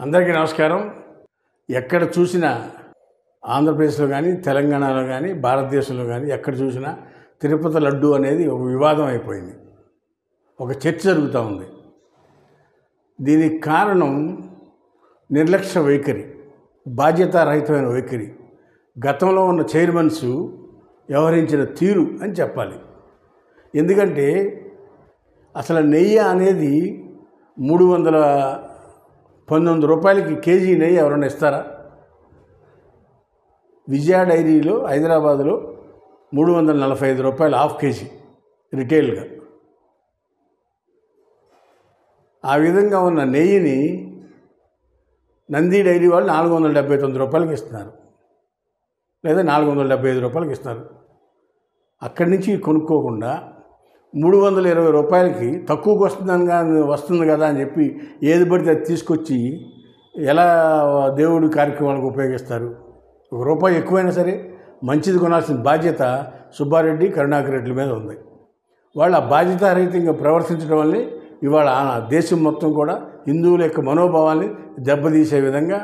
అందరికీ నమస్కారం. ఎక్కడ చూసినా ఆంధ్రప్రదేశ్లో కానీ తెలంగాణలో కానీ భారతదేశంలో కానీ ఎక్కడ చూసినా తిరుపతి లడ్డు అనేది ఒక వివాదం అయిపోయింది. ఒక చర్చ జరుగుతూ ఉంది. దీనికి కారణం నిర్లక్ష్య వైఖరి, బాధ్యతారహితమైన వైఖరి, గతంలో ఉన్న చైర్మన్స్ వ్యవహరించిన తీరు అని చెప్పాలి. ఎందుకంటే అసలు నెయ్యి అనేది 319 రూపాయలకి కేజీ నెయ్యి ఎవరైనా ఇస్తారా? విజయ డైరీలో హైదరాబాదులో 345 రూపాయలు హాఫ్ కేజీ రిటైల్గా. ఆ విధంగా ఉన్న నెయ్యిని నంది డైరీ వాళ్ళు 479 రూపాయలకి ఇస్తున్నారు, లేదా 475 రూపాయలకి ఇస్తున్నారు. అక్కడి నుంచి కొనుక్కోకుండా 320 రూపాయలకి తక్కువకి వస్తుంది కదా అని చెప్పి ఏది పడితే అది తీసుకొచ్చి ఎలా దేవుడి కార్యక్రమాలకు ఉపయోగిస్తారు? ₹1 ఎక్కువైనా సరే మంచిది కొనాల్సిన బాధ్యత సుబ్బారెడ్డి, కరుణాకర్ రెడ్డి మీద ఉంది. వాళ్ళు ఆ బాధ్యతారహితంగా ప్రవర్తించడం వల్లే ఇవాళ దేశం మొత్తం కూడా హిందువుల యొక్క మనోభావాన్ని దెబ్బతీసే విధంగా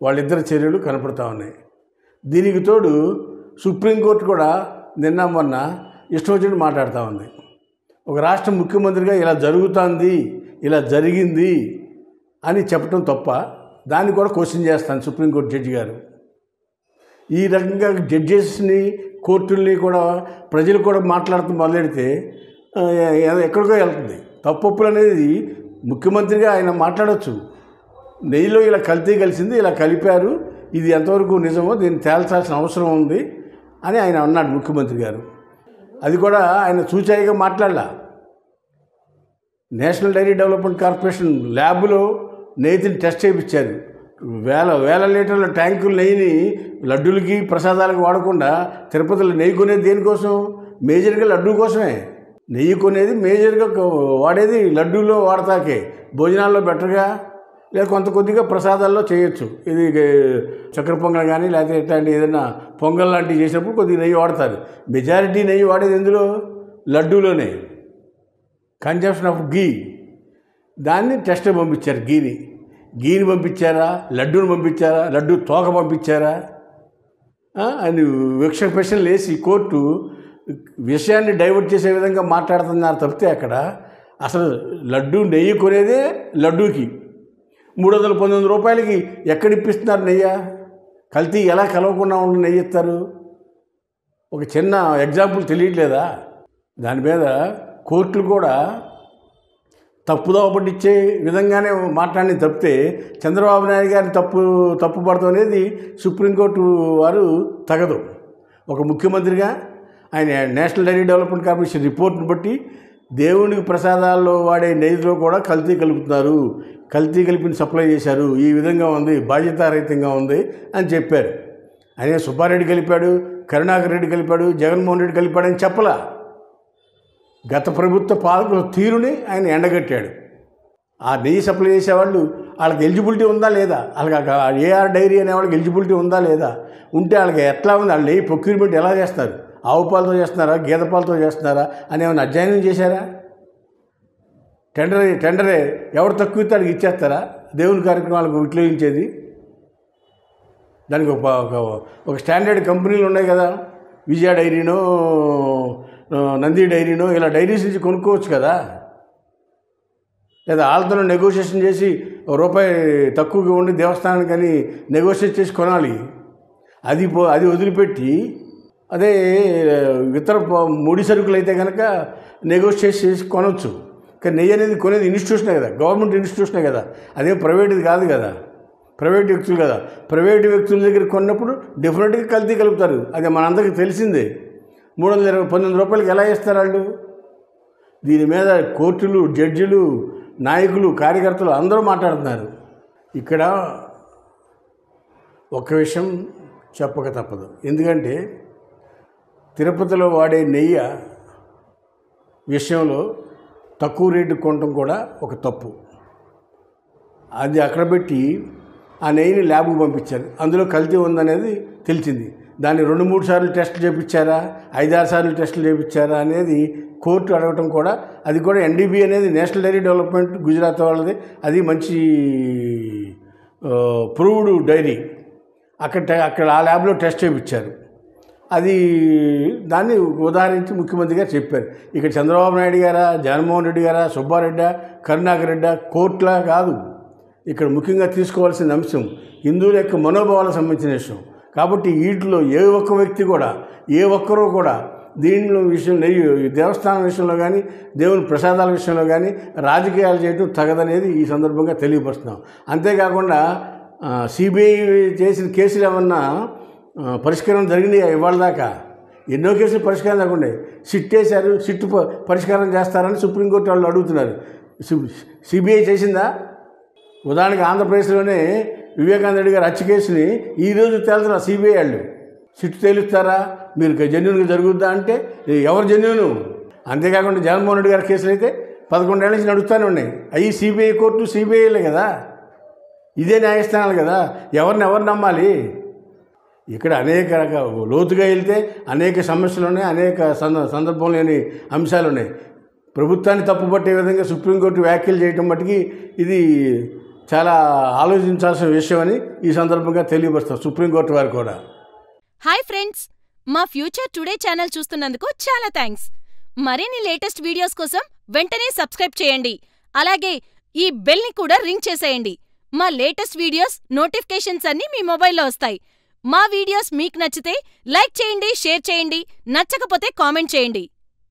వాళ్ళిద్దరి చర్యలు కనపడతా ఉన్నాయి. దీనికి తోడు సుప్రీంకోర్టు కూడా నిన్న మొన్న ఇష్టం వచ్చినట్టు మాట్లాడుతూ ఉంది. ఒక రాష్ట్ర ముఖ్యమంత్రిగా ఇలా జరుగుతుంది, ఇలా జరిగింది అని చెప్పడం తప్ప, దాన్ని కూడా క్వశ్చన్ చేస్తాను సుప్రీంకోర్టు జడ్జి గారు. ఈ రకంగా జడ్జెస్ని, కోర్టుల్ని కూడా ప్రజలు కూడా మాట్లాడుతూ మొదలెడితే ఎక్కడికో వెళ్తుంది. తప్పులు అనేది ముఖ్యమంత్రిగా ఆయన మాట్లాడవచ్చు. నెయ్యిలో ఇలా కల్తీ కలిసింది, ఇలా కలిపారు, ఇది ఎంతవరకు నిజమో దీన్ని తేల్చాల్సిన అవసరం ఉంది అని ఆయన అన్నాడు ముఖ్యమంత్రి గారు. అది కూడా ఆయన సూచాయిగా మాట్లాడలా. నేషనల్ డైరీ డెవలప్మెంట్ కార్పొరేషన్ ల్యాబ్లో నెయ్యిని టెస్ట్ చేయించారు. వేల లీటర్ల ట్యాంకులు నెయ్యిని లడ్డూలకి ప్రసాదాలకు వాడకుండా తిరుపతిలో నెయ్యి కొనేది దేనికోసం? మేజర్గా లడ్డూ కోసమే. నెయ్యి కొనేది మేజర్గా వాడేది లడ్డూలో వాడతాకే, భోజనాల్లో బెటర్గా లేదా కొంత కొద్దిగా ప్రసాదాల్లో చేయొచ్చు. ఇది చక్కెర పొంగల్ కానీ లేకపోతే ఇట్లాంటి ఏదైనా పొంగల్ లాంటివి చేసినప్పుడు కొద్దిగా నెయ్యి వాడతారు. మెజారిటీ నెయ్యి వాడేది ఎందులో? లడ్డూలోనే. కన్జంప్షన్ ఆఫ్ గీ. దాన్ని టెస్ట్ పంపించారు. గీని పంపించారా, లడ్డూని పంపించారా, లడ్డూ తోక పంపించారా అని వివక్ష ప్రశ్నలు వేసి కోర్టు విషయాన్ని డైవర్ట్ చేసే విధంగా మాట్లాడుతున్నారు తప్పితే అక్కడ అసలు లడ్డూ నెయ్యి కొనేదే లడ్డూకి 319 రూపాయలకి ఎక్కడ ఇప్పిస్తున్నారు నెయ్యి? కల్తీ ఎలా కలవకుండా ఉండి నెయ్యి ఇస్తారు? ఒక చిన్న ఎగ్జాంపుల్ తెలియట్లేదా? దాని మీద కోర్టులు కూడా తప్పుదోవ పట్టించే విధంగానే మాట్లాడి తప్పితే చంద్రబాబు నాయుడు గారిని తప్పు పడతాం అనేది సుప్రీంకోర్టు వారు తగదు. ఒక ముఖ్యమంత్రిగా ఆయన నేషనల్ డైరీ డెవలప్మెంట్ కార్పొరేషన్ రిపోర్ట్ని బట్టి దేవునికి ప్రసాదాల్లో వాడే నెయ్యిలో కూడా కల్తీ కలుపుతున్నారు, కల్తీ కలిపిన సప్లై చేశారు, ఈ విధంగా ఉంది, బాధ్యతారహితంగా ఉంది అని చెప్పారు. ఆయన సుబ్బారెడ్డి కలిపాడు, కరుణాకర్ రెడ్డి కలిపాడు, జగన్మోహన్ రెడ్డి కలిపాడని చెప్పలా. గత ప్రభుత్వ పాలకుల తీరుని ఆయన ఎండగట్టాడు. ఆ నెయ్యి సప్లై చేసేవాళ్ళు వాళ్ళకి ఎలిజిబిలిటీ ఉందా లేదా, వాళ్ళకి ఏఆర్ డైరీ అనే వాళ్ళకి ఎలిజిబిలిటీ ఉందా లేదా, ఉంటే వాళ్ళకి ఎట్లా ఉంది, వాళ్ళు నెయ్యి ప్రొక్యూర్మెంట్ ఎలా చేస్తారు, ఆవు పాలతో చేస్తున్నారా, గేదె పాలతో చేస్తున్నారా అని ఏమైనా అధ్యయనం చేశారా? టెండరే ఎవరు తక్కువ ఇస్తాడికి ఇచ్చేస్తారా దేవుని కార్యక్రమాలకు విక్రయించేది? దానికి ఒక స్టాండర్డ్ కంపెనీలు ఉన్నాయి కదా, విజయ డైరీనో నంది డైరీనో ఇలా డైరీస్ నుంచి కొనుక్కోవచ్చు కదా. లేదా వాళ్ళతో నెగోషియేషన్ చేసి ₹1 తక్కువగా ఉండి దేవస్థానానికి అని నెగోషియేట్ చేసి కొనాలి. అది వదిలిపెట్టి అదే ఇతర ముడి సరుకులు అయితే కనుక నెగోషియేట్ చేసి కొనవచ్చు. కానీ నెయ్యి అనేది కొనేది ఇన్స్టిట్యూషనే కదా, గవర్నమెంట్ ఇన్స్టిట్యూషనే కదా, అదేం ప్రైవేట్ది కాదు కదా, ప్రైవేట్ వ్యక్తులు కదా. ప్రైవేట్ వ్యక్తుల దగ్గర కొన్నప్పుడు డెఫినెట్గా కల్తీ కలుపుతారు, అది మనందరికీ తెలిసిందే. 319 రూపాయలకి ఎలా ఇస్తారు వాళ్ళు? దీని మీద కోర్టులు, జడ్జిలు, నాయకులు, కార్యకర్తలు అందరూ మాట్లాడుతున్నారు. ఇక్కడ ఒక్క విషయం చెప్పక తప్పదు. ఎందుకంటే తిరుపతిలో వాడే నెయ్యి విషయంలో తక్కువ రేటు కొనడం కూడా ఒక తప్పు. అది అక్కడ పెట్టి ఆ నెయ్యిని ల్యాబ్కు పంపించారు, అందులో కల్తీ ఉందనేది తెలిసింది. దాన్ని 2-3 సార్లు టెస్టులు చేయించారా, 5-6 సార్లు టెస్టులు చేయించారా అనేది కోర్టు అడగటం కూడా, అది కూడా ఎన్డీబీ అనేది నేషనల్ డైరీ డెవలప్మెంట్ గుజరాత్ వాళ్ళది, అది మంచి ప్రూవ్డ్ డైరీ అక్కడ ఆ ల్యాబ్లో టెస్ట్ చేయించారు. అది దాన్ని ఉదాహరించి ముఖ్యమంత్రి గారు చెప్పారు. ఇక్కడ చంద్రబాబు నాయుడు గారా, జగన్మోహన్ రెడ్డి గారా, సుబ్బారెడ్డి, కరుణాకర్ రెడ్డి కోర్టులా కాదు. ఇక్కడ ముఖ్యంగా తీసుకోవాల్సిన అంశం హిందువుల యొక్క మనోభావాలకు సంబంధించిన విషయం. కాబట్టి వీటిలో ఏ ఒక్క వ్యక్తి కూడా, ఏ ఒక్కరూ కూడా దీనిలో విషయంలో, దేవస్థానం విషయంలో కానీ, దేవుని ప్రసాదాల విషయంలో కానీ రాజకీయాలు చేయడం తగదనేది ఈ సందర్భంగా తెలియపరుస్తున్నాం. అంతేకాకుండా సిబిఐ చేసిన కేసులు ఏమన్నా పరిష్కారం జరిగినాయి ఇవాళ దాకా? ఎన్నో కేసులు పరిష్కారం కాకుండా సిట్ వేశారు, సిట్ పరిష్కారం చేస్తారని సుప్రీంకోర్టు వాళ్ళు అడుగుతున్నారు. సిబిఐ చేసిందా? ఉదాహరణకి ఆంధ్రప్రదేశ్లోనే వివేకానంద రెడ్డి గారు హత్య కేసుని ఈరోజు తేలుతున్నారు సిబిఐ వాళ్ళు. సిట్ తేలుస్తారా? మీరు జెన్యున్గా జరుగుద్దా అంటే ఎవరు జెన్యును? అంతేకాకుండా జగన్మోహన్ రెడ్డి గారి కేసులు అయితే 11 ఏళ్ళ నుంచి నడుస్తూనే ఉన్నాయి. అవి సిబిఐ కోర్టు, సిబిఐలే కదా, ఇదే న్యాయస్థానాలు కదా. ఎవరు నమ్మాలి? ఇక్కడ అనేక లోతుగా వెళ్తే అనేక సమస్యలు ఉన్నాయి, అనేక సందర్భం లేని అంశాలు ఉన్నాయి. ప్రభుత్వాన్ని తప్పుపట్టే విధంగా సుప్రీంకోర్టు వ్యాఖ్యలు చేయటం మటుకి ఇది చాలా ఆలోచించాల్సిన విషయం అని ఈ సందర్భంగా తెలియపరుస్తారు సుప్రీంకోర్టు వారు కూడా. హాయ్ ఫ్రెండ్స్, మా ఫ్యూచర్ టుడే ఛానల్ చూస్తున్నందుకు చాలా థ్యాంక్స్. మరిన్ని లేటెస్ట్ వీడియోస్ కోసం వెంటనే సబ్స్క్రైబ్ చేయండి. అలాగే ఈ బెల్ని కూడా రింగ్ చేసేయండి. మా లేటెస్ట్ వీడియోస్ నోటిఫికేషన్స్ అన్నీ మీ మొబైల్లో వస్తాయి. మా వీడియోస్ మీకు నచ్చితే లైక్ చేయండి, షేర్ చేయండి, నచ్చకపోతే కామెంట్ చేయండి.